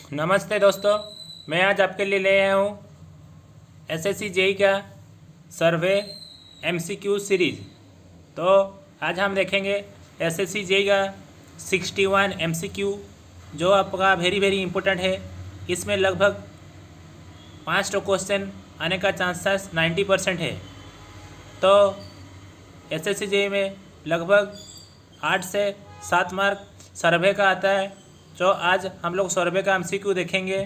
नमस्ते दोस्तों, मैं आज आपके लिए ले आया हूँ एसएससी जेई का सर्वे एमसीक्यू सीरीज। तो आज हम देखेंगे एसएससी जेई का 61 एमसीक्यू जो आपका वेरी वेरी इंपॉर्टेंट है। इसमें लगभग 5 क्वेश्चन आने का चांसेस 90% है। तो एसएससी जेई में लगभग 8 से 7 मार्क सर्वे का आता है। जो आज हम लोग सर्वे का एमसीक्यू देखेंगे।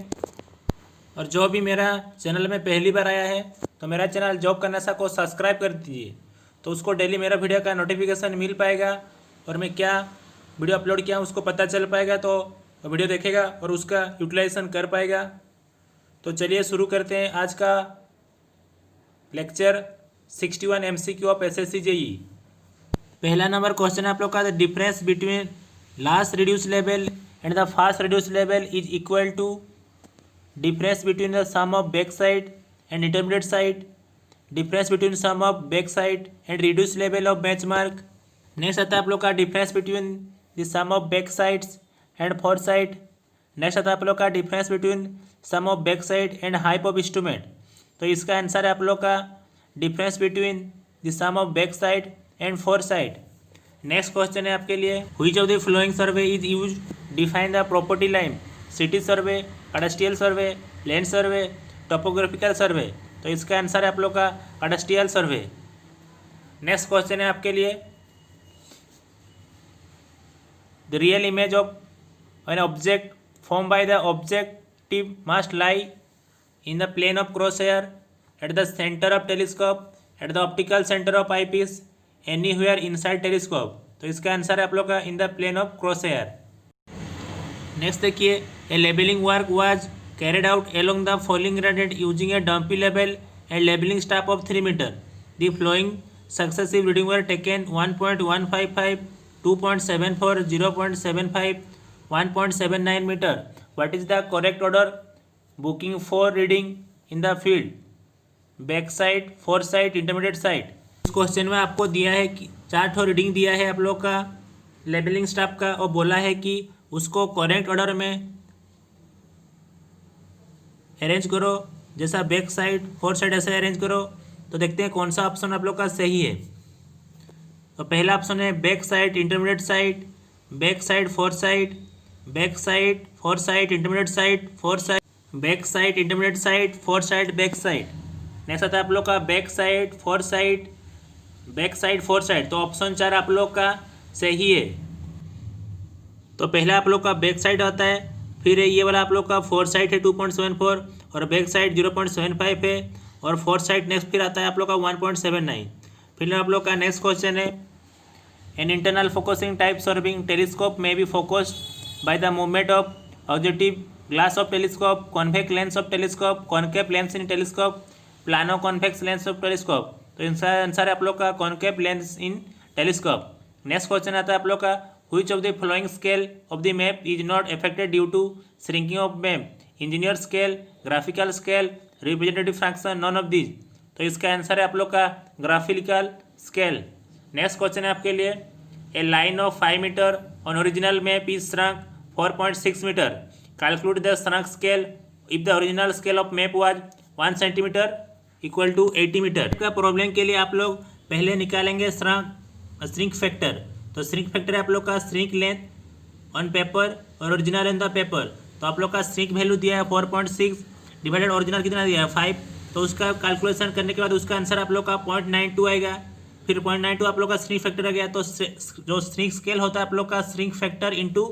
और जो भी मेरा चैनल में पहली बार आया है तो मेरा चैनल जॉब करना सा को सब्सक्राइब कर दीजिए, तो उसको डेली मेरा वीडियो का नोटिफिकेशन मिल पाएगा और मैं क्या वीडियो अपलोड किया उसको पता चल पाएगा। तो वीडियो देखेगा और उसका यूटिलाइजेशन कर पाएगा। तो चलिए शुरू करते हैं आज का lecture 61 MCQ of SSC JE. पहला नंबर क्वेश्चन आप लोग का, the difference between last reduce level and the fast reduced level is equal to difference between the sum of back side and intermediate side, difference between sum of back side and reduced level of benchmark। Next आता है आप लोग का difference between the sum of back sides and fore side. Next आता है आप लोग का difference between sum of back side and height of instrument. तो इसका आंसर है आप लोग का difference between the sum of back side and fore side. Next question है आपके लिए, which of the following survey is use define the property line, city survey, कैडेस्ट्रियल survey, land survey, topographical survey. तो इसका answer है आप लोग का कैडेस्ट्रियल सर्वे। Next question है आपके लिए, the real image of an object form by the objective must lie in the plane of cross hair at the centre of telescope at the optical centre of eye piece anywhere inside telescope. तो इसका answer है आप लोग का in the plane of cross hair. Next देखिए, a levelling work was carried out along the following graded using a dumpy level and levelling staff of 3 metre. The following successive reading were taken 1.155, 2.74, 0.75, 1.79 metre. What is the correct order booking for reading in the field, back side, fore side, intermediate side. इस question में आपको दिया है कि 4 reading दिया है आप लोग का लेबलिंग स्टाफ का और बोला है कि उसको करेक्ट ऑर्डर में अरेंज करो, जैसा बैक साइड फोर साइड ऐसे अरेंज करो। तो देखते हैं कौन सा ऑप्शन आप लोग का सही है। तो पहला ऑप्शन है back side intermediate side, back side fore side, back side fore side intermediate side, fore side, back side intermediate side, fore side, back side. Next आता है आप लोग का back side fore side, back side fore side. तो option 4 आप लोग का सही है। तो पहला आप लोग का बैक साइड आता है, फिर ये वाला आप लोग का फोर साइड है 2.74 और बैक साइड 0.75 है और फोर साइड नेक्स्ट फिर आता है आप लोग का 1.79। फिर आप लोग का नेक्स्ट क्वेश्चन है, an internal focusing type surveying telescope में be focused by the movement of objective glass of telescope, convex lens of telescope, concave lens in telescope, plano convex lens of telescope. तो इनका answer है आप लोग का concave lens in telescope. Next question आता है आप लोग का, which of the following scale of the map is not affected due to shrinking of map, engineer scale, graphical scale, representative fraction, none of these। तो इसका answer है आप लोग का ग्राफिकल स्केल। नेक्स्ट क्वेश्चन है आपके लिए, a line of 5 metre on original map is shrunk 4.6 metre, calculate the shrunk scale if the original scale of map was 1 centimetre equal to 80 metre. का प्रॉब्लम के लिए आप लोग पहले निकालेंगे श्रिंक फैक्टर। तो श्रिंक फैक्टर है आप लोग का श्रिंक लेंथ ऑन पेपर और ओरिजिनल इन द पेपर। तो आप लोग का श्रिंक वैल्यू दिया है 4.6 डिवाइडेड ओरिजिनल कितना दिया है 5। तो उसका कैलकुलेशन करने के बाद उसका आंसर आप लोग का 0.92 आएगा। फिर 0.92 आप लोग का श्रिंक फैक्टर आ गया। तो जो श्रिंक स्केल होता है आप लोग का shrink factor into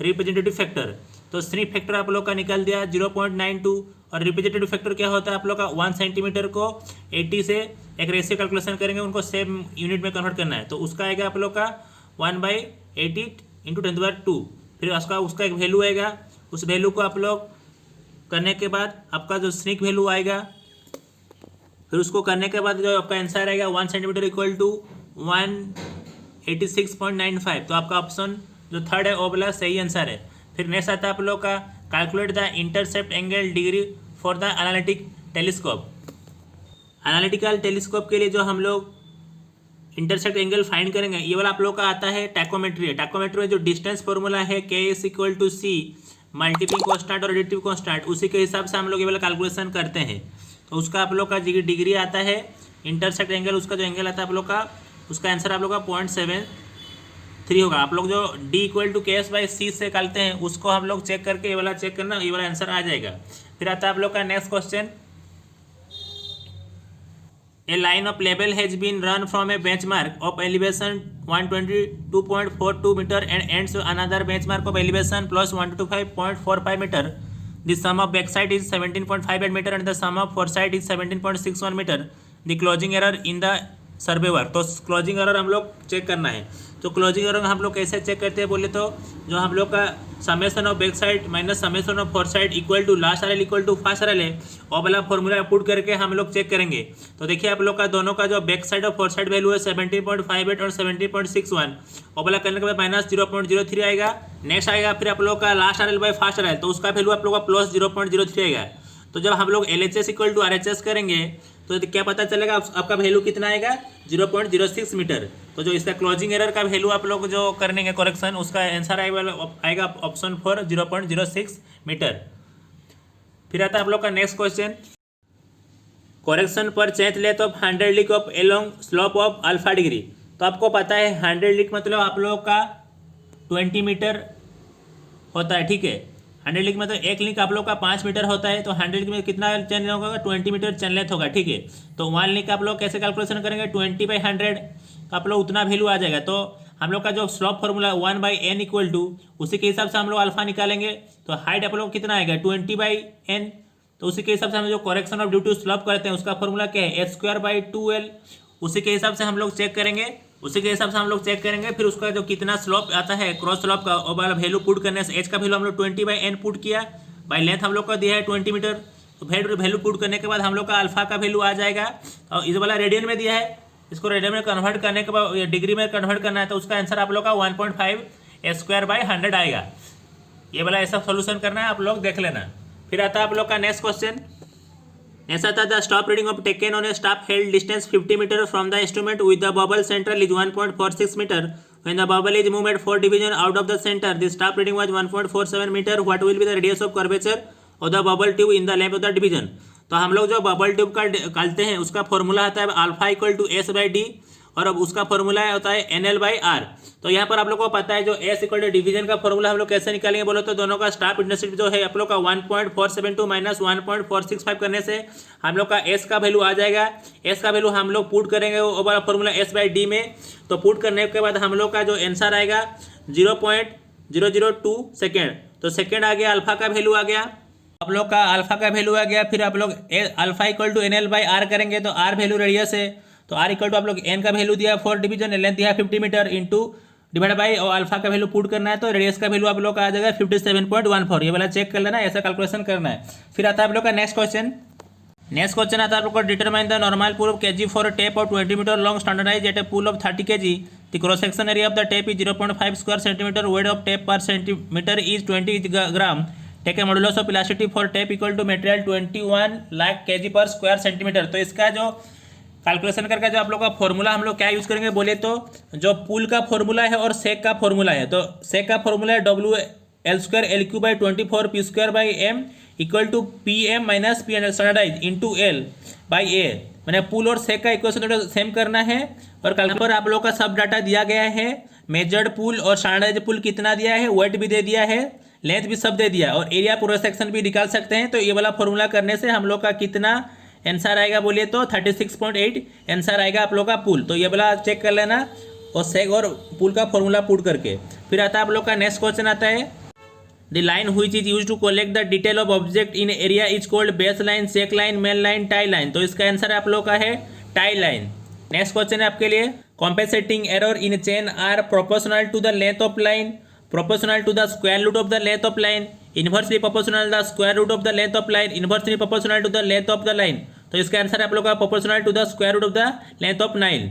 representative factor. तो श्रिंक फैक्टर आप लोग का निकल दिया 0.92 और रिप्रेजेंटेटिव फैक्टर क्या होता है आप लोग का 1 सेंटीमीटर को 80 से एक रेशियो कैलकुलेशन करेंगे, उनको सेम यूनिट में कन्वर्ट करना है। तो उसका आएगा आप लोग का 1/80 इंटू 10⁻²। फिर उसका एक वैल्यू आएगा, उस वैल्यू को आप लोग करने के बाद आपका जो श्रिंक वैल्यू आएगा, फिर उसको करने के बाद जो आपका आंसर आएगा 1 सेंटीमीटर इक्वल टू 186.95। तो आपका ऑप्शन जो थर्ड है वो वाला सही आंसर है। फिर नेक्स्ट आता है आप लोग का, calculate the intercept angle degree for the analytic telescope. Analytical telescope के लिए जो हम लोग इंटरसेक्ट एंगल फाइंड करेंगे, ये वाला आप लोग का आता है टैकोमेट्री है। टैकोमेट्री में जो डिस्टेंस फॉर्मूला है के S equal to C multiple constant और एडिटिव कांस्टेंट, उसी के हिसाब से हम लोग ये वाला कैलकुलेशन करते हैं। तो उसका आप लोग का डिग्री आता है, इंटरसेक्ट एंगल, उसका जो एंगल आता है आप लोग का, उसका आंसर आप लोग का 0.73 होगा। आप लोग जो D = KS/C से निकालते हैं उसको हम लोग चेक करके ये वाला चेक करना, ये वाला आंसर आ जाएगा। फिर आता है आप लोग का next question, a line of level has been run from a benchmark of elevation 122.42 metre and ends another benchmark of elevation +125.45 metre. The sum of back side is 17.58 metre and the sum of fore side is 17.61 metre. The closing error in the survey work. तो closing error हम लोग check करना है। तो closing error हम लोग कैसे check करते हैं बोले तो, जो हम लोग का summation of back side minus summation of fore side equal to last RL equal to first RL है, और वाला फॉर्मूला पुट करके हम लोग चेक करेंगे। तो देखिए आप लोग का दोनों का जो बैक साइड और फोर साइड वैल्यू है 17.58 और 17.61, और वाला करने के बाद -0.03 आएगा। नेक्स्ट आएगा फिर आप लोग का last RL by first RL, तो उसका वैल्यू आप लोग का +0.03 आएगा। तो जब हम लोग LHS इक्वल टू RHS करेंगे तो क्या पता चलेगा आपका वैल्यू कितना आएगा, 0.06 मीटर। तो जो इसका क्लोजिंग एरर का वैल्यू आप लोग जो करेंगे करेक्शन, उसका आंसर आएगा ऑप्शन 4 0.06 मीटर। फिर आता है आप लोग का next question, correction per chain length of 100 link of along slope of alpha degree. तो आपको पता है 100 लीक मतलब आप लोग का 20 मीटर होता है, ठीक है। 100 लीक में तो एक लिंक आप लोग का 5 मीटर होता है, तो 100 लीक में कितना चैन होगा, 20 मीटर चैन लेंथ होगा, ठीक है। तो 1 लिंक आप लोग कैसे कैलकुलेशन करेंगे, 20/100, तो आप लोग उतना वैल्यू आ जाएगा। तो हम लोग का जो slope formula 1/n equal to, उसी के हिसाब से हम लोग अल्फा निकालेंगे। तो हाइट आप लोग कितना आएगा, 20/n। तो उसी के हिसाब से हम जो correction of due to slope करते हैं उसका फॉर्मूला क्या है, h²/2l। उसी के हिसाब से हम लोग चेक करेंगे, फिर उसका जो कितना स्लोप आता है क्रॉस स्लोप का, और वाला वैल्यू पुट करने से h का वैल्यू हम लोग 20/n पुट किया, बाई लेंथ हम लोग का दिया है 20 मीटर। तो वैल्यू पुट करने के बाद हम लोग का अल्फा का वैल्यू आ जाएगा, और इस वाला रेडियन में दिया है, इसको रेडियन में कन्वर्ट करने के बाद डिग्री में कन्वर्ट करना है, तो उसका आंसर आप लोग का 1.5 h²/100 आएगा। ये वाला ऐसा सोल्यूशन करना है, आप लोग देख लेना। फिर आता है आप लोग का नेक्स्ट क्वेश्चन, ऐसा था the staff reading of taken on a staff held distance 50 metre from the instrument with the bubble central is 1.46 metre. When the bubble is moved at 4 division out of the center, the stop reading was 1.47 meter. What will be the radius of curvature of the bubble tube in the length of the division? तो हम लोग जो bubble tube का निकालते हैं उसका formula आता है अल्फा इक्वल टू S/D, और अब उसका फॉर्मूला होता है NL/R। तो यहाँ पर आप लोग को पता है जो S इक्वल टू डिवीजन का फॉर्मूला हम लोग कैसे निकालेंगे बोलो तो, दोनों का स्टाफ इंटेंसिटी जो है आप लोग का 1.472 माइनस 1.465 करने से हम लोग का S का वैल्यू आ जाएगा। S का वैल्यू हम लोग पुट करेंगे वो वाला फॉर्मूला S/D में। तो पुट करने के बाद हम लोग का जो आंसर आएगा 0.002 सेकेंड। तो सेकेंड आ गया, अल्फा का वैल्यू आ गया, आप लोग का अल्फा का वैल्यू आ गया। फिर आप लोग अल्फा इक्वल टू NL/R करेंगे, तो R वैल्यू रेडियस है, तो R इक्वल टू आप लोग N का वैल्यू दिया 4 डिवीजन, लेंथ दिया 50 मीटर इंटू डिवाइड बाई, और अल्फा का वैल्यू पुट करना है, तो रेडियस का वैल्यू आप लोग का आ जाएगा 57.14। ये वाला चेक कर लेना, ऐसा कैलकुलेशन करना है। फिर आता है आप लोग का नेक्स्ट क्वेश्चन आता है आप लोग को, determine the normal pull of kg for tape of 20 metre long standardise at a pull of 30 kg। The cross section area of the tape is 0.5 square centimetre, weight of tape per centimetre is 20 gram. Take a modulus of elasticity for tape equal to material 21 lakh kg per square centimetre. तो इसका जो calculation करके जो आप लोग का formula हम लोग क्या यूज़ करेंगे बोले तो, जो पुल का फॉर्मूला है और सेक का फॉर्मूला है। तो सेक का फॉर्मूला है WL²LQ/24 P²/M equal to PM minus P standardise into L/A। मैंने पुल और सेक का इक्वेशन सेम करना है, और कल पर आप लोग का सब डाटा दिया गया है, मेजर्ड पुल और स्टैंडर्डाइज पुल कितना दिया है, वेट भी दे दिया है, लेंथ भी सब दे दिया, और एरिया पूरा सेक्शन भी निकाल सकते हैं। तो ये वाला फॉर्मूला करने से हम लोग का कितना आंसर आएगा बोलिए तो 36.8 आंसर आएगा आप लोग का पुल। तो ये वाला चेक कर लेना, और सेक और पुल का फॉर्मूला पुट करके। फिर आता है आप लोग का नेक्स्ट क्वेश्चन आता है, the line which is used to collect the detail of object in area is called base line, check line, main line, tie line. तो इसका आंसर आप लोग का है टाई लाइन। नेक्स्ट क्वेश्चन है आपके लिए, compensating error in chain are proportional to the length of line, proportional to the square root of the length of line, inversely proportional the square root of the length of line, inversely proportional to the length of the line। तो इसका answer आप लोग का proportional to the square root of the length of line।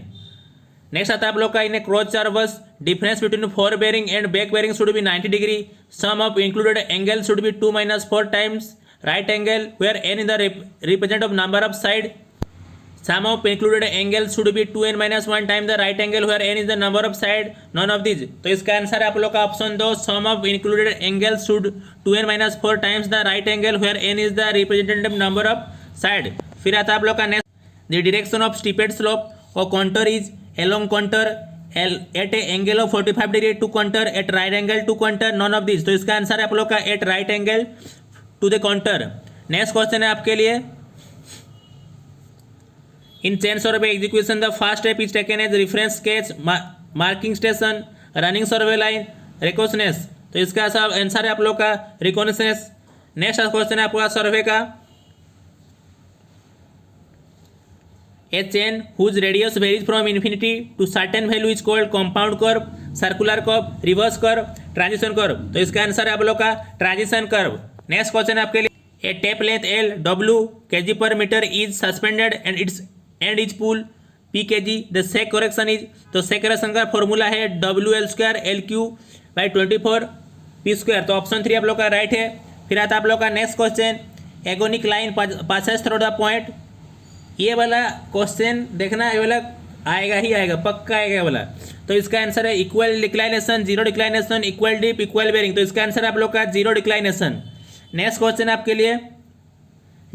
Next आता है आप लोग का, in a cross traverse difference between fore bearing and back bearing should be 90 degree, sum of included angle should be 2 - 4 times right angle, where n is the represent of number of side Sum of included angles should be 2n minus 1 time the right angle where n is the number of side none of these। तो इसका answer है आप लोग का option 2, sum of included angles should 2n minus 4 times the right angle where n is the representative number of side. फिर आता है आप लोग का next, the direction of steepest slope और contour is along contour at a angle of 45 degree to contour at right angle to contour none of this. तो इसका answer है आप लोग का at right angle to the contour. Next question है आपके लिए, in chain survey execution the first step is taken as reference sketch, marking station, running survey line, reconnaissance. तो इसका आंसर है आप लोग का रिकॉग्निशंस। नेक्स्ट क्वेश्चन है आपका सर्वे का, a chain whose radius varies from infinity to certain value is called compound curve, circular curve, reverse curve, transition curve. तो इसका आंसर है आप लोग का ट्रांजिशन कर्व। नेक्स्ट क्वेश्चन है आपके लिए, a tape length L W kg per meter is suspended and its end is pull p kg, the sec correction is, तो sec correction का फॉर्मूला है WL square LQ by 24 p square. तो option 3 आप लोग का right है। फिर आता है आप लोग का next question, agonic line passes through the point. ये वाला क्वेश्चन देखना, ये वाला आएगा ही आएगा, पक्का आएगा ये वाला। तो इसका आंसर है equal declination, zero declination, equal dip, equal bearing. तो इसका आंसर है आप लोग का जीरो डिक्लाइनेशन। नेक्स्ट क्वेश्चन है आपके लिए,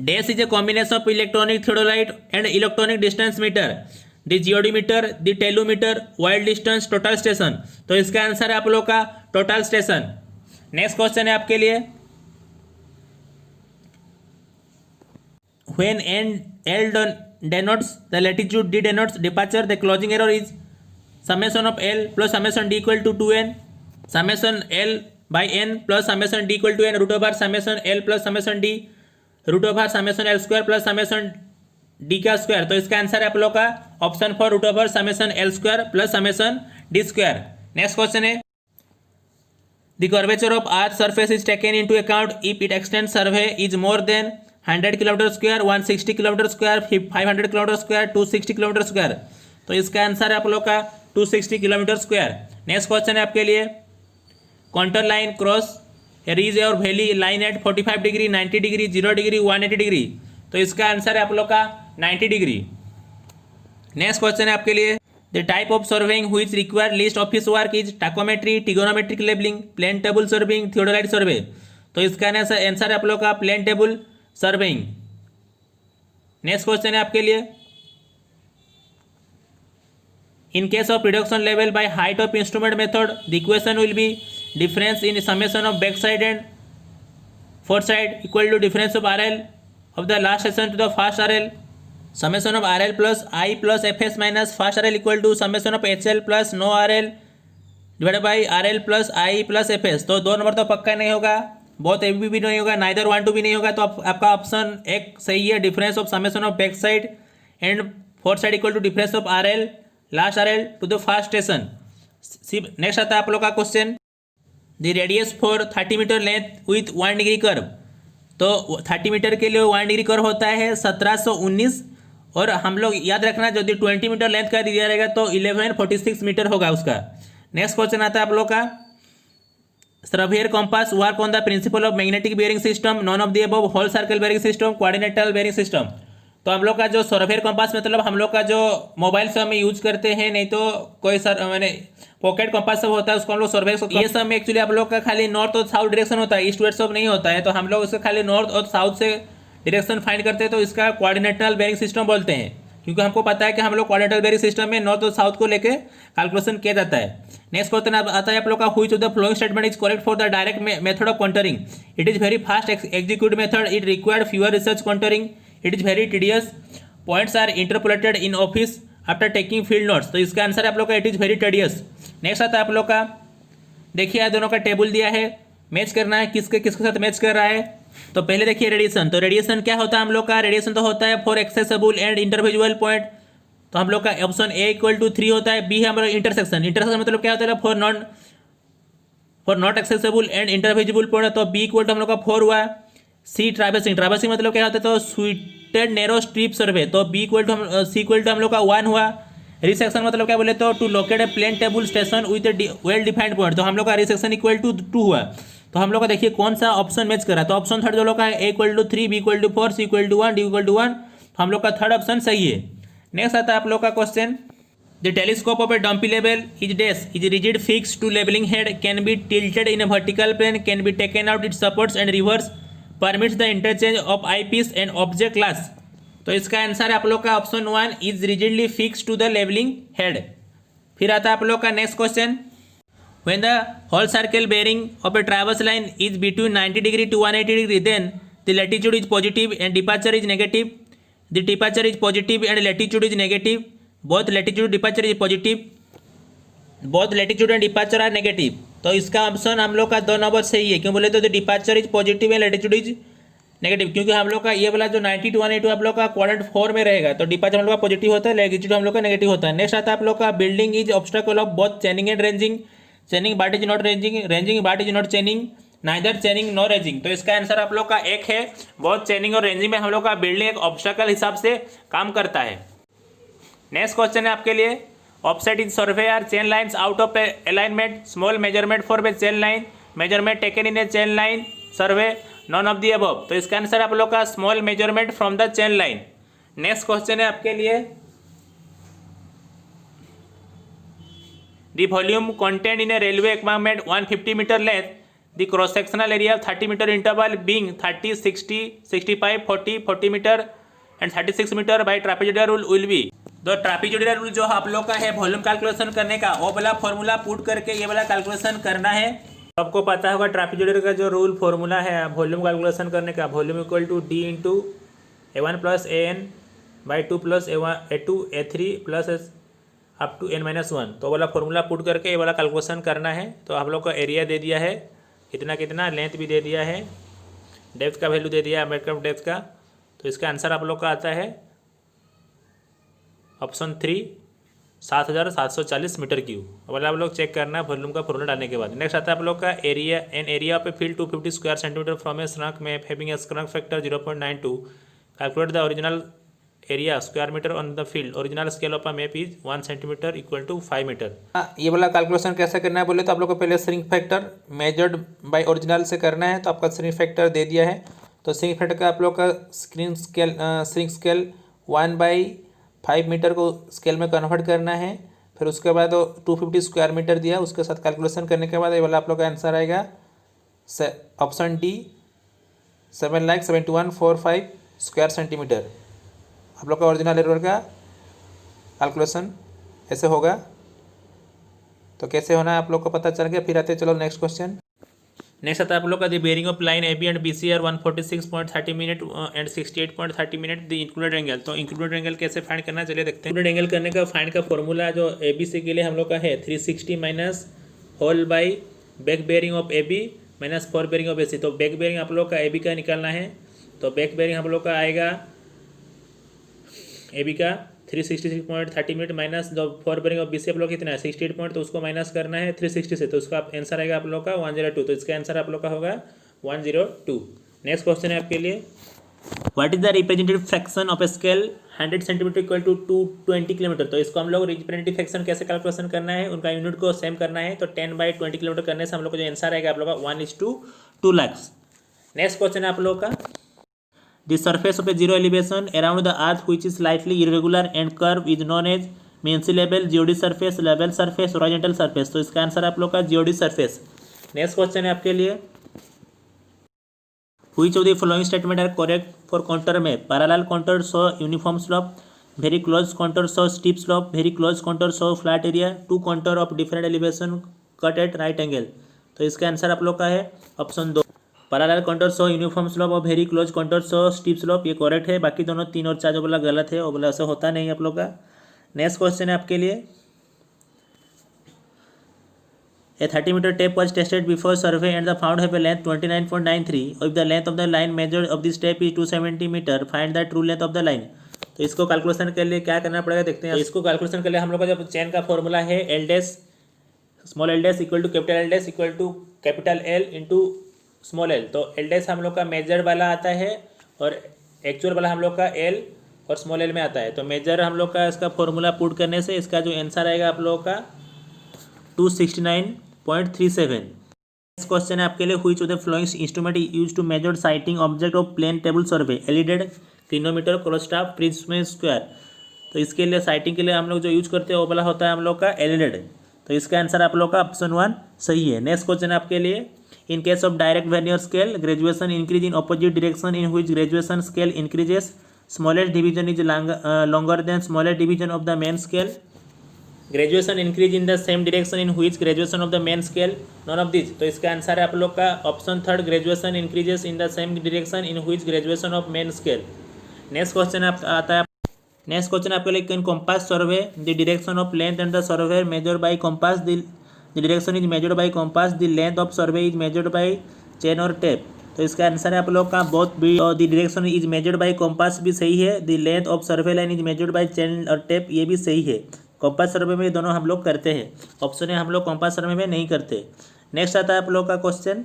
dash is a combination of electronic theodolite and electronic distance meter, the geodimeter, the tellurometer, Wild distance, total station. तो इसका आंसर है आप लोग का टोटल स्टेशन। नेक्स्ट क्वेश्चन है आपके लिए, when L denotes the latitude, D denotes departure, the closing error is summation of L plus summation D equal to 2n, summation L by n plus summation D equal to n root over summation L plus summation D root over summation L square plus summation D का square. तो इसका answer है आप लोग का option 4 root over summation L square plus summation D square. Next question है, the curvature of earth surface is taken into account if it extend survey is more than 100 kilometre square, 160 kilometre square, 500 kilometre square, 260 kilometre square. तो इसका answer है आप लोग का 260 kilometre square. Next question है आपके लिए, कॉन्टर लाइन क्रॉस रीज और valley line at 45 degree, 90 degree, 0 degree, 180 degree. तो इसका आंसर है आप लोग का 90 डिग्री। नेक्स्ट क्वेश्चन है आपके लिए, the type of surveying which require least office work is tacheometry, trigonometric levelling, plane table surveying, theodolite survey. तो इसका आंसर है आप लोग का plane table surveying. Next question है आपके लिए, in case of reduction level by height of instrument method the equation will be difference in summation of back side and fourth side equal to difference of RL of the last section to the first RL, summation of RL plus I plus FS minus first RL equal to summation of HL plus no RL divided by RL plus I plus FS। तो 2 number तो पक्का नहीं होगा, बहुत AB भी नहीं होगा, neither 1 2 भी नहीं होगा। तो आपका ऑप्शन एक सही है, difference of summation of back side and fourth side equal to difference of RL last RL to the first station. Next आता है आप लोग का question, the radius for 30 metre length with 1 degree curve. तो 30 metre के लिए 1 degree curve होता है 1719, और हम लोग याद रखना यदि 20 मीटर लेंथ का दिया रहेगा तो 1146 मीटर होगा उसका। नेक्स्ट क्वेश्चन आता है आप लोग का, surveyor compass work on the principle of magnetic bearing system, none of the above, whole circle bearing system, quadrantal bearing system. तो हम लोग का जो सर्वेयर कंपास मतलब हम लोग का जो मोबाइल से हम यूज करते हैं, नहीं तो कोई मैंने पॉकेट कंपास सब होता है उसको हम लोग सर्वे, ये सब में एक्चुअली आप लोग का खाली नॉर्थ और साउथ डायरेक्शन होता है, ईस्ट वेस्ट सब नहीं होता है। तो हम लोग उसका खाली नॉर्थ और साउथ से डायरेक्शन फाइंड करते हैं, तो इसका कोऑर्डिनेटल बेयरिंग सिस्टम बोलते हैं, क्योंकि हमको पता है कि हम लोग कोऑर्डिनेटल बेयरिंग सिस्टम में नॉर्थ और साउथ को लेकर कैलकुलेशन किया जाता है। नेक्स्ट क्वेश्चन आता है आप लोग का, which of the following statement is correct for the direct method of contouring, it is very fast execute method, it required fewer research contouring, it is very tedious, points are interpolated in office after taking field notes. तो इसका answer है आप लोग का it is very tedious. Next आता है आप लोग का, देखिए दोनों का टेबल दिया है, मैच करना है किसके साथ मैच कर रहा है। तो पहले देखिए रेडिएशन, तो रेडिएशन क्या होता है हम लोग का, रेडिएशन तो होता है फॉर एक्सेसिबल एंड इंटरविजुअल पॉइंट। तो हम लोग का ऑप्शन ए इक्वल टू 3 होता है, बी है हमारा इंटरसेक्शन, इंटरसेक्शन मतलब क्या होता है for not accessible and intervisible point, तो बी इक्वल टू हम लोग का 4 हुआ। सी ट्रैवर्सिंग, ट्रैवर्सिंग मतलब क्या होता है, तो स्वीटेड नैरो स्ट्रिप सर्वे, तो B equal to c equal to हम लोग का 1 हुआ। रिसेक्शन मतलब क्या बोले, तो to locate a plane table station with a well defined point, तो हम लोग का रिसेक्शन इक्वल टू 2 हुआ। तो हम लोग का देखिए कौन सा ऑप्शन मैच कर रहा है, तो ऑप्शन थर्ड जो लोग का है A equal to 3, B equal to 4, C equal to 1, D equal to 1, तो हम लोग का थर्ड ऑप्शन सही है। नेक्स्ट आता है आप लोग का question, the telescope of a dumpy level is dash is rigid fix to levelling head can be tilted in a vertical plane can be taken out its supports and reverse permits the interchange of eye piece and object class. तो इसका answer है आप लोग का option 1 is rigidly fix to the levelling head. फिर आता है आप लोग का next question, when the whole circle bearing of a traverse line is between 90 degree to 180 degree then the latitude is positive and departure is negative. The departure is positive and latitude is negative. Both latitude departure is positive, both latitude and departure are negative. तो इसका option हम लोग का 2 number सही है। क्यों बोले तो departure is positive and latitude is negative, क्योंकि हम लोग का ये वाला जो 90 टू 180 आप लोग का क्वाड्रेंट 4 में रहेगा, तो डिपार्चर हम लोग का पॉजिटिव होता है, लैटिट्यूड हम लोग का नेगेटिव होता है। नेक्स्ट आता है आप लोग का, building is obstacle of both chaining and ranging. Chaining but is not ranging, ranging but is not chaining, neither chaining no ranging. तो इसका आंसर आप लोग का 1 है। बहुत चेनिंग और रेंजिंग में हम लोग का बिल्डिंग एक ऑब्स्टेकल हिसाब से काम करता है। नेक्स्ट क्वेश्चन है आपके लिए, offset is survey or chain lines out of alignment, small measurement for a chain line, measurement taken in a chain line survey, none of the above. तो इसका आंसर आप लोग का small measurement from the chain line. Next question है आपके लिए, the volume content in a railway equipment 150 metre length, the cross sectional area 30 metre interval being 30, 60, 65, 40, 40 metre and 36 metre by trapezoidal rule will be. तो trapezoidal rule जो आप लोग का है volume calculation करने का, वो वाला फॉर्मूला पुट करके ये वाला कैलकुलेशन करना है। आपको पता होगा ट्रापेजोइडल का जो रूल फॉर्मूला है वॉल्यूम कैलकुलेशन करने का, volume equal to D into A1 plus AN by 2 plus A2 A3 plus up to N-1। तो वाला फॉर्मूला पुट करके ये वाला कैलकुलेशन करना है। तो आप लोग का एरिया दे दिया है कितना कितना, लेंथ भी दे दिया है, डेप्थ का वैल्यू दे दिया है, मेटरक्राफ्ट डेप्थ का। तो इसका आंसर आप लोग का आता है ऑप्शन 3 7740 मीटर क्यूब। वाला आप लोग चेक करना है वॉल्यूम का फॉर्मूला डालने के बाद। नेक्स्ट आता है आप लोग का area, an area of a field 250 square centimetre from a shrunk map having a shrunk factor 0.92, calculate the original area square metre on the field, original scale of a map is 1 centimetre equal to 5 metre. ये वाला calculation कैसे करना है बोले तो आप लोग को पहले shrink factor measured by original से करना है। तो आपका श्रिंक फैक्टर दे दिया है, तो श्रिंक फैक्टर का आप लोग का श्रिंक स्केल 1/5 मीटर को स्केल में कन्वर्ट करना है। फिर उसके बाद 250 स्क्वायर मीटर दिया, उसके साथ कैलकुलेशन करने के बाद ये वाला आप लोग का आंसर आएगा ऑप्शन डी 7,71,45 स्क्वायर सेंटीमीटर। आप लोग का ओरिजिनल एरर का कैलकुलेशन ऐसे होगा। तो कैसे होना है आप लोग को पता चल गया। फिर आते चलो नेक्स्ट क्वेश्चन। नेक्स्ट आता है आप लोग का, the bearing of line A B and B C are 146.30 minute and 68.30 minute the included angle. तो इंक्लूडेड एंगल कैसे फाइंड करना चलिए देखते हैं। इंक्लूडेड एंगल करने का फाइंड का फॉर्मूला जो ए बी सी के लिए हम लोग का है 360 minus whole by back bearing of A B minus fore bearing of A C. तो बैक बेयरिंग आप लोग का ए बी का निकालना है। तो बैक बेयरिंग हम लोग का आएगा ए बी का 366.30 मिनट माइनस जो for bearing of B C आप लोग कितना है 68 पॉइंट, तो उसको माइनस करना है 360 से। तो उसका आंसर आएगा आप लोग का 102। तो इसका आंसर आप लोग का होगा 102। नेक्स्ट क्वेश्चन है आपके लिए, what is the representative fraction of a scale 100 centimetre equal to 220 kilometre. तो इसको हम लोग रिप्रेजेंटेटिव फ्रैक्शन कैसे कैलकुलेशन करना है, उनका यूनिट को सेम करना है। तो 10/20 किलोमीटर करने से हम लोग को जो आंसर आएगा आप लोग का 1:2 लाख। नेक्स्ट क्वेश्चन है आप लोग का, the surface of a zero elevation around the earth which is slightly irregular and curve is known as mean sea level, geodesic surface, level surface, horizontal surface। तो इसका आंसर आप लोग का geodesic surface। नेक्स्ट क्वेश्चन है आपके लिए, which of the following statement are correct for contour map, parallel contour show uniform slope, very close contour show steep slope, very close contour show flat area, two contour of different elevation cut at right angle। तो इसका answer आप लोग का है option 2, parallel contour show uniform slope और very close contour show steep slope. ये correct है, बाकी दोनों 3 और 4 जो बोला गलत है, वो बोला ऐसा होता नहीं आप लोग का। नेक्स्ट क्वेश्चन है आपके लिए, a 30 metre tape was tested before survey and the found have a length 29.93। If the length of the line measure of this tape is 270 metre, find the true length of the line. तो इसको calculation के लिए क्या करना पड़ेगा देखते हैं। इसको कैलकुलेशन के लिए हम लोग का जब चेन का फॉर्मूला है L dash small L dash equal to capital L dash equal to capital L into small L. तो एल डैश हम लोग का मेजर वाला आता है और एक्चुअल वाला हम लोग का एल और स्मॉल एल में आता है। तो मेजर हम लोग का इसका फॉर्मूला पुट करने से इसका जो आंसर आएगा आप लोगों का 269.37। नेक्स्ट क्वेश्चन है आपके लिए, which of the following instrument use to measure sighting object of plane table survey, alidade, clinometer, cross staff, prism square. तो इसके लिए साइटिंग के लिए हम लोग जो यूज करते हैं वो वाला होता है हम लोग का एलईडी। तो इसका आंसर आप लोग का ऑप्शन 1 सही है। नेक्स्ट क्वेश्चन आपके लिए, in case of direct vernier scale graduation increase in opposite direction in which graduation scale increases, smallest division is longer than smallest division of the main scale, graduation increase in the same direction in which graduation of the main scale, non of this. तो इसका answer है आप लोग का option 3 graduation increases in the same direction in which graduation of main scale. Next question आता है, next question आपके लिए, can compass survey the direction of length and the survey measure by compass, the direction is measured by compass, the length of survey is measured by chain और tape. तो इसका answer है आप लोग का both B, और the direction is measured by compass भी सही है, the length of survey line is measured by chain और टेप ये भी सही है। कंपास सर्वे में दोनों हम लोग करते हैं, ऑप्शन है हम लोग कंपास सर्वे में नहीं करते। नेक्स्ट आता है आप लोग का question,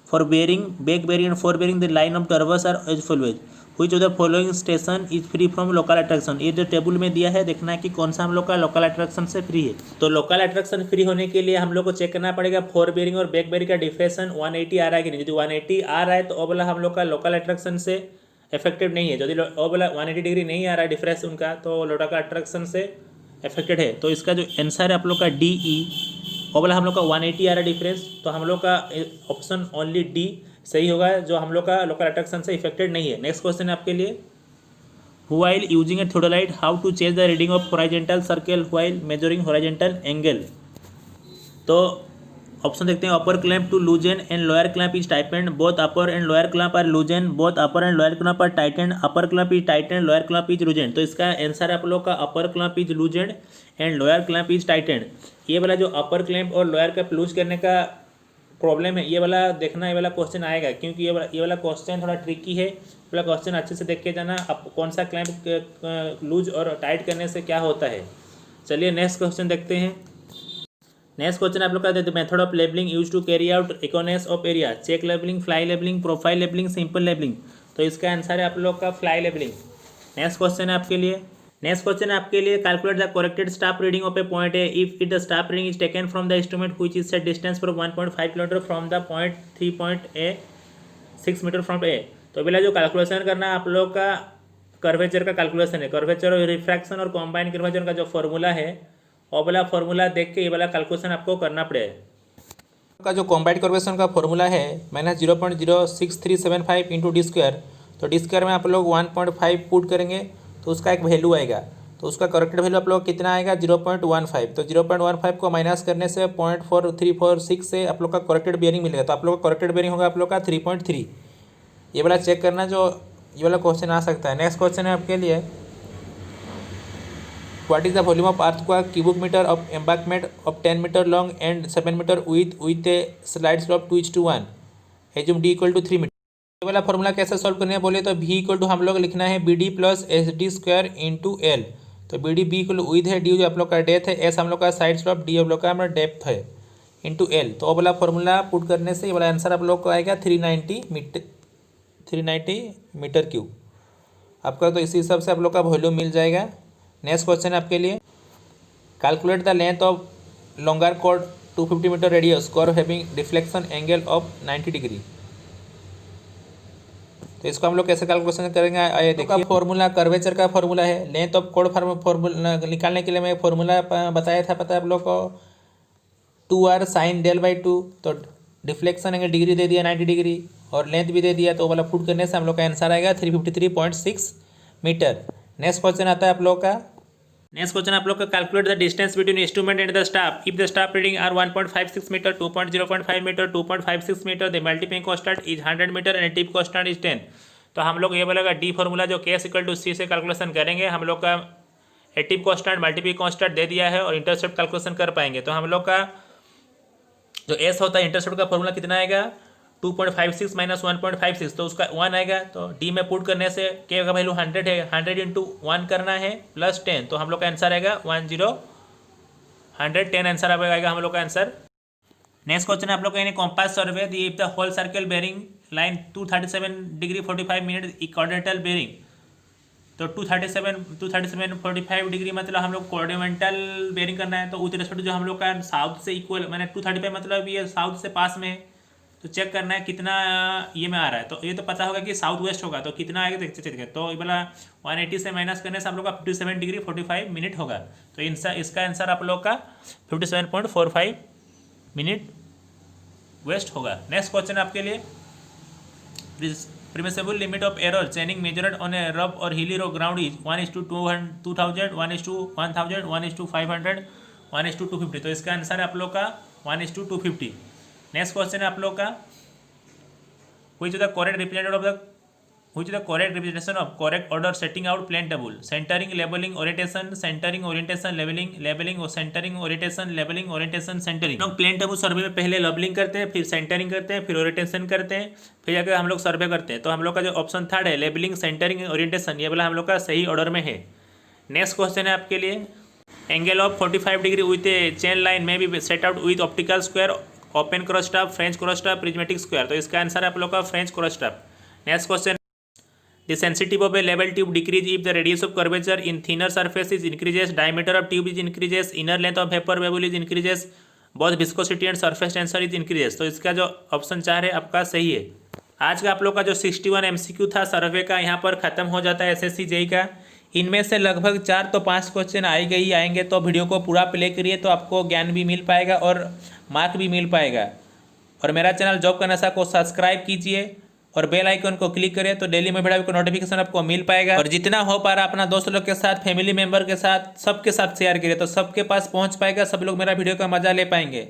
fore bearing back bearing and fore bearing the line of traverse are as follows, which of the following station is free from local attraction. ये जो टेबल में दिया है देखना है कि कौन सा हम लोग का लोकल अट्रैक्शन से फ्री है। तो लोकल अट्रैक्शन फ्री होने के लिए हम लोग को चेक करना पड़ेगा फॉर बेरिंग और बैक बेरिंग का डिफरेंशन 180 आ रहा है कि नहीं। यदि 180 आ रहा है तो वो वाला हम लोग का लोकल अट्रैक्शन से इफेक्टेड नहीं है। यदि वो वाला 180 डिग्री नहीं आ रहा है डिफरेंस उनका, तो लोकल अट्रैक्शन से इफेक्टेड है। तो इसका जो आंसर है आप लोग का डी ई, वो वाला हम लोग का 180 आ रहा है डिफरेंस, तो हम लोग का ऑप्शन ओनली डी सही होगा, जो हम लोग का लोकल अट्रैक्शन से इफेक्टेड नहीं है। नेक्स्ट क्वेश्चन है आपके लिए, while using a theodolite how to change the reading of horizontal circle while measuring horizontal angle. तो ऑप्शन देखते हैं, upper clamp to loosen and lower clamp is tightened, both upper and lower clamp are loosen, both upper and lower clamp are tightened, upper clamp is tightened, lower clamp is loosen. तो इसका answer है आप लोग का upper clamp is loosen and lower clamp is tightened. ये वाला जो अपर clamp और लोअर क्लैंप लूज करने का प्रॉब्लम है, ये वाला देखना, ये वाला क्वेश्चन आएगा, क्योंकि ये वाला क्वेश्चन थोड़ा ट्रिकी है। ये वाला क्वेश्चन अच्छे से देख के जाना, आप कौन सा क्लैंप लूज और टाइट करने से क्या होता है। चलिए नेक्स्ट क्वेश्चन देखते हैं। नेक्स्ट क्वेश्चन आप लोग का, the method of levelling use to carry out economics of area, check levelling, fly levelling, profile levelling, simple levelling. तो इसका आंसर है आप लोग का फ्लाई लेबलिंग। नेक्स्ट क्वेश्चन है आपके लिए, नेक्स्ट क्वेश्चन है आपके लिए, calculate the corrected staff reading of a point A if it the staff reading is taken from the instrument which is set distance from 1.5 kilometer from the point 3 point A 6 meter from A. तो पहले जो calculation करना है आप लोग का curvature का calculation है, कर्वेचर और रिफ्रैक्शन और कॉम्बाइन कर्वेचर का जो फॉर्मूला है, और वाला फॉर्मूला देख के ये वाला कैलकुलेशन आपको करना पड़ेगा। का जो कॉम्बाइंड कर्वेशन का फॉर्मूला है -0.06375 इंटू डी स्क्वायर, तो डी स्क्वायर में आप लोग 1.5 पुट करेंगे तो उसका एक वैल्यू आएगा, तो उसका करेक्टेड वैल्यू आप लोग कितना आएगा 0.15। तो 0.15 को माइनस करने से 0.4346 से आप लोग का करेक्टेड बेयरिंग मिलेगा। तो आप लोग का करेक्टेड बेयरिंग होगा आप लोग का 3.3। ये वाला चेक करना, जो ये वाला क्वेश्चन आ सकता है। नेक्स्ट क्वेश्चन है आपके लिए, what is the volume of earth का cubic meter of embankment of 10 meter long and 7 meter with a slide slope 2:1, assume D equal to 3 meter. ये वाला फॉर्मूला कैसे सॉल्व करने बोले तो भी इक्वल टू हम लोग लिखना है B D plus S D square into L. तो बी इक्वल टू विथ है, डी जो आप लोग का डेप्थ है, एस हम लोग का साइड स्लोप, डी आप लोग का हमारा डेप्थ है इंटू एल। तो वो वाला फॉर्मूला पुट करने से ये वाला आंसर आप लोग को आएगा 390 मीटर क्यूब आपका। तो इसी हिसाब से आप लोग का वॉल्यूम मिल जाएगा। नेक्स्ट क्वेश्चन है आपके लिए, calculate the length of longer chord 250 metre radius curve having deflection angle of 90 degree. तो इसको हम लोग कैसे कैलकुलेशन करेंगे, आइए देखिए। फॉर्मूला कर्वेचर का फॉर्मूला है, लेंथ ऑफ कॉर्ड फॉर्मूला निकालने के लिए मैं फॉर्मूला बताया था, पता है आप लोग को 2r sin del/2। तो डिफ्लेक्शन एंगल डिग्री दे दिया 90 डिग्री और लेंथ भी दे दिया, तो वाला पुट करने से हम लोग का आंसर आएगा 353.6 मीटर। नेक्स्ट क्वेश्चन आता है आप लोग का, नेक्स्ट क्वेश्चन आप लोग का, calculate the distance between instrument and the staff if the staff reading are 1.56 metre, 2.0.5 metre, 2.56 metre, the multiplying constant is 100 metre and tip constant is 10। तो हम लोग ये बोलेगा डी फॉर्मूला जो K इक्वल टू C से calculation करेंगे, हम लोग का टिप कांस्टेंट मल्टीप्लाइंग कांस्टेंट दे दिया है और इंटरसेप्ट कैलकुलेशन कर पाएंगे। तो हम लोग का जो S होता है इंटरसेप्ट का फॉर्मूला कितना आएगा 2.56 माइनस 1.56, तो उसका 1 आएगा। तो डी में पुट करने से K का वैल्यू 100 है, 100 इंटू 1 करना है प्लस 10, तो हम लोग का आंसर आएगा 110 आंसर आएगा हम लोग का आंसर। नेक्स्ट क्वेश्चन आप लोग का, compass survey the if the whole circle bearing line 237 degree 45 minute quadrantal bearing. तो 237 डिग्री मतलब हम लोग कोऑर्डिनेंटल बेरिंग करना है, तो उस रिस्पेक्ट जो हम लोग का साउथ से इक्वल, मैंने 235 मतलब ये साउथ से पास में है, तो चेक करना है कितना ये में आ रहा है। तो ये तो पता होगा कि साउथ वेस्ट होगा, तो कितना आएगा देखते चलिए। तो ये वाला 180 से माइनस करने से आप लोग का 57 डिग्री 45 मिनट होगा। तो इसका आंसर आप लोग का 57.45 मिनट वेस्ट होगा। नेक्स्ट क्वेश्चन आपके लिए, permissible limit of error chaining measured on a rough or hilly ground is 1:2000, 1:1000, 1:500, 1:250। तो इसका आंसर है आप लोग का 1:250। नेक्स्ट क्वेश्चन है आप लोग का, which is the correct representation of correct order setting out plane table, centering, labeling, orientation, centering, orientation, labeling और centering, orientation, labeling, orientation, centering। लोग प्लेन टेबल सर्वे में पहले लेबलिंग करते हैं, फिर सेंटरिंग करते हैं, फिर ओरिएंटेशन करते हैं, फिर जाकर हम लोग सर्वे करते हैं। तो हम लोग का जो ऑप्शन थर्ड है लेबलिंग, सेंटरिंग, ओरिएंटेशन, ये वाला हम लोग का सही ऑर्डर में है। नेक्स्ट क्वेश्चन है आपके लिए, angle of 45 degree with a chain line may be set out with optical square, open cross staff, French cross staff, prismatic square. तो इसका आंसर है आप लोग का French cross staff. Next question, the sensitivity of a level tube decrease if the radius of curvature in thinner surface is increases, diameter of tube is increases, inner length of vapor bubble is increases, both viscosity and surface tensor is increases। तो इसका जो option 4 है आपका सही है। आज का आप लोग का जो 61 MCQ था सर्वे का यहाँ पर ख़त्म हो जाता है SSC JEE का। इनमें से लगभग 4 तो 5 क्वेश्चन आएंगे ही आएंगे, तो वीडियो को पूरा प्ले करिए तो आपको ज्ञान भी मिल पाएगा और मार्क भी मिल पाएगा। और मेरा चैनल जॉब का नशा को सब्सक्राइब कीजिए और बेल आइकन को क्लिक करें, तो डेली में वीडियो को नोटिफिकेशन आपको मिल पाएगा। और जितना हो पा रहा अपना दोस्त लोग के साथ, फैमिली मेंबर के साथ, सबके साथ शेयर करिए, तो सबके पास पहुंच पाएगा, सब लोग मेरा वीडियो का मजा ले पाएंगे।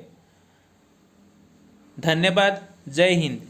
धन्यवाद, जय हिंद।